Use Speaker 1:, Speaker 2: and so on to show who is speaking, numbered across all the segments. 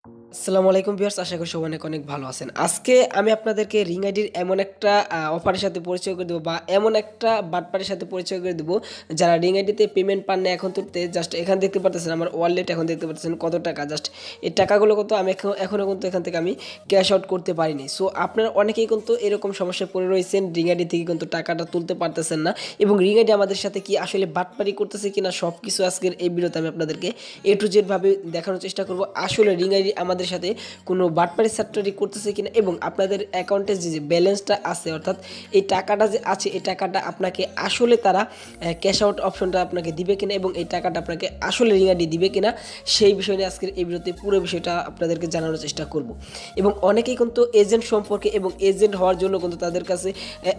Speaker 1: আসসালামু আলাইকুম ভিউয়ার্স, আশা করি সবাই অনেক অনেক ভালো আছেন। আজকে আমি আপনাদেরকে রিং আইডির এমন একটা অফারের সাথে পরিচয় করে দেবো বা এমন একটা বাটপারের সাথে পরিচয় করে দেবো যারা রিং আইডিতে পেমেন্ট পান না এখন তুলতে। জাস্ট এখানে দেখতে পারতেছেন আমার ওয়ালেট, এখন দেখতে পাচ্ছেন কত টাকা। জাস্ট এই টাকাগুলো কিন্তু আমি এখনও কিন্তু এখান থেকে আমি ক্যাশ আউট করতে পারিনি। সো আপনারা অনেকেই কিন্তু এরকম সমস্যায় পড়ে রয়েছেন, রিং আইডি থেকে কিন্তু টাকাটা তুলতে পারতেছেন না এবং রিং আইডি আমাদের সাথে কি আসলে বাটপারি করতেছে কিনা সব কিছু আজকের এই ভিডিওতে আমি আপনাদেরকে এ টু জেড ভাবে দেখানোর চেষ্টা করব। আসলে রিং আইডি আমাদের সাথে কোনো বাটপারি সাট্টারি করতেছে কিনা এবং আপনাদের অ্যাকাউন্টে যে ব্যালেন্সটা আছে, অর্থাৎ এই টাকাটা যে আছে এই টাকাটা আপনাকে আসলে তারা ক্যাশ আউট অপশনটা আপনাকে দিবে কিনা এবং এই টাকাটা আপনাকে আসলে রিং আইডি দিবে কিনা সেই বিষয় নিয়ে আজকের এই ভিডিওতে পুরো বিষয়টা আপনাদেরকে জানানোর চেষ্টা করব। এবং অনেকেই কিন্তু এজেন্ট সম্পর্কে এবং এজেন্ট হওয়ার জন্য কিন্তু তাদের কাছে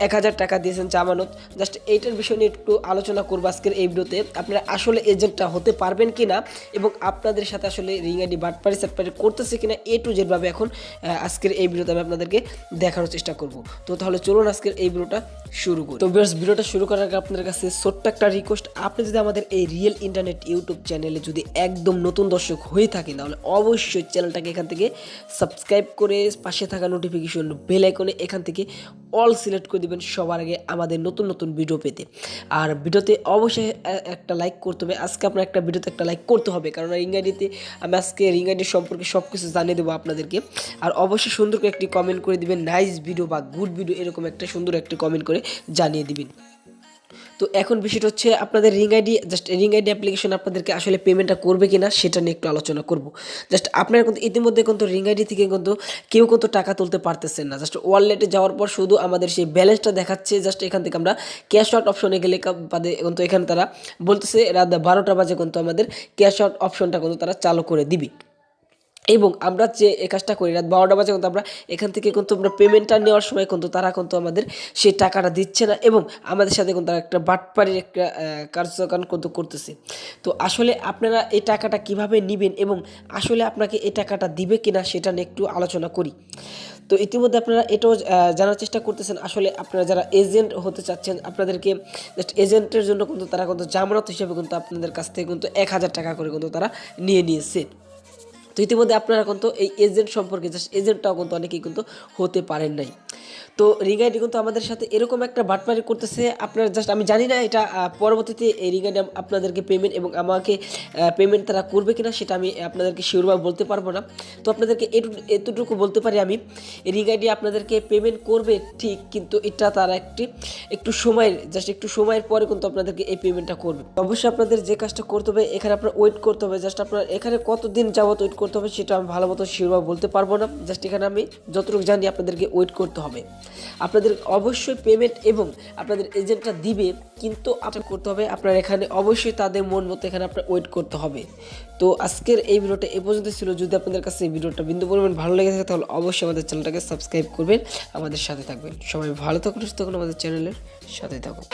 Speaker 1: 1000 টাকা দিয়েছেন জামানত। জাস্ট এইটার বিষয় নিয়ে একটু আলোচনা করবো আজকের এই ভিডিওতে। আপনারা আসলে এজেন্টটা হতে পারবেন কিনা এবং আপনাদের সাথে আসলে রিং আইডি বাটপারি সাটপারি করতেছে কিনা এ টু জেড ভাবে এখন আজকের এই ভিডিওতে আমি আপনাদেরকে দেখানোর চেষ্টা করব। তো তাহলে চলুন আজকের এই ভিডিওটা শুরু করি। তো ভিডিওটা শুরু করার আগে আপনাদের কাছে ছোট্ট একটা রিকোয়েস্ট, আপনি যদি আমাদের এই রিয়েল ইন্টারনেট ইউটিউব চ্যানেলে যদি একদম নতুন দর্শক হয়ে থাকেন তাহলে অবশ্যই চ্যানেলটাকে এখান থেকে সাবস্ক্রাইব করে পাশে থাকা নোটিফিকেশন বেল আইকনে এখান থেকে অল সিলেক্ট করে দিবেন সবার আগে আমাদের নতুন নতুন ভিডিও পেতে। আর ভিডিওতে অবশ্যই একটা লাইক করতে হবে। আজকে আপনার একটা ভিডিওতে একটা লাইক করতে হবে, কারণ রিং আইডিতে আমি আজকে রিং আইডি সম্পর্কে সব কিছু জানিয়ে দেবো আপনাদেরকে। আর অবশ্যই সুন্দর করে একটি কমেন্ট করে দিবেন, নাইস ভিডিও বা গুড ভিডিও, এরকম একটা সুন্দর একটি কমেন্ট করে জানিয়ে দিবেন। তো এখন বিষয়টা হচ্ছে আপনাদের ring ID, just ring ID application আপনাদেরকে আসলে পেমেন্টটা করবে কিনা সেটা নিয়ে একটু আলোচনা করব। জাস্ট আপনারা কিন্তু ইতিমধ্যে কিন্তু রিং আইডি থেকে কিন্তু কেউ কিন্তু টাকা তুলতে পারতেছেন না। জাস্ট ওয়ালেটে যাওয়ার পর শুধু আমাদের সেই ব্যালেন্সটা দেখাচ্ছে। জাস্ট এখান থেকে আমরা ক্যাশ আউট অপশনে গেলে বাদে কিন্তু এখানে তারা বলতেছে রাত 12টা বাজে কিন্তু আমাদের ক্যাশ আউট অপশনটা কিন্তু তারা চালু করে দিবে। এবং আমরা যে এই কাজটা করি রাত 12টা বাজে কিন্তু আমরা এখান থেকে কিন্তু আমরা পেমেন্টটা নেওয়ার সময় কিন্তু তারা কিন্তু আমাদের সেই টাকাটা দিচ্ছে না এবং আমাদের সাথে কিন্তু তারা একটা বাটপারির একটা কার্যক্রম কিন্তু করতেছে। তো আসলে আপনারা এই টাকাটা কিভাবে নেবেন এবং আসলে আপনাকে এই টাকাটা দিবে কিনা সেটা নিয়ে একটু আলোচনা করি। তো ইতিমধ্যে আপনারা এটাও জানার চেষ্টা করতেছেন, আসলে আপনারা যারা এজেন্ট হতে চাচ্ছেন আপনাদেরকে জাস্ট এজেন্টের জন্য কিন্তু তারা কিন্তু জামানত হিসেবে কিন্তু আপনাদের কাছ থেকে কিন্তু 1000 টাকা করে কিন্তু তারা নিয়ে নিয়েছে। তো ইতিমধ্যে আপনারা কিন্তু এই এজেন্ট সম্পর্কে জাস্ট এজেন্টটাও কিন্তু অনেকেই কিন্তু হতে পারেন নাই। তো রিং আইডি কিন্তু আমাদের সাথে এরকম একটা বাটপারি করতেছে। আপনারা জাস্ট আমি জানি না এটা পরবর্তীতে এই রিং আইডি আপনাদেরকে পেমেন্ট এবং আমাকে পেমেন্ট তারা করবে কিনা সেটা আমি আপনাদেরকে শিওরভাবে বলতে পারবো না। তো আপনাদেরকে এতটুকু বলতে পারি আমি, রিং আইডি আপনাদেরকে পেমেন্ট করবে ঠিক, কিন্তু এটা তারা একটু সময়ের জাস্ট একটু সময়ের পরে কিন্তু আপনাদেরকে এই পেমেন্টটা করবে। অবশ্যই আপনাদের যে কাজটা করতে হবে এখানে আপনার ওয়েট করতে হবে। জাস্ট আপনার এখানে কতদিন যাবত ওয়েট করতে হবে সেটা আমি ভালো মতো শিওরভাবে বলতে পারবো না। জাস্ট এখানে আমি যতটুকু জানি আপনাদেরকে ওয়েট করতে হবে। আপনাদের অবশ্যই পেমেন্ট এবং আপনাদের এজেন্টটা দিবে, কিন্তু আপনার করতে হবে আপনার এখানে অবশ্যই তাদের মন মতো এখানে আপনার ওয়েট করতে হবে। তো আজকের এই ভিডিওটা এ পর্যন্ত ছিল। যদি আপনাদের কাছে এই ভিডিওটা বিন্দু পরিমাণ ভালো লেগে থাকে তাহলে অবশ্যই আমাদের চ্যানেলটাকে সাবস্ক্রাইব করবেন, আমাদের সাথে থাকবেন। সবাই ভালো থাকুন, সুস্থ থাকুন, আমাদের চ্যানেলের সাথে থাকুন।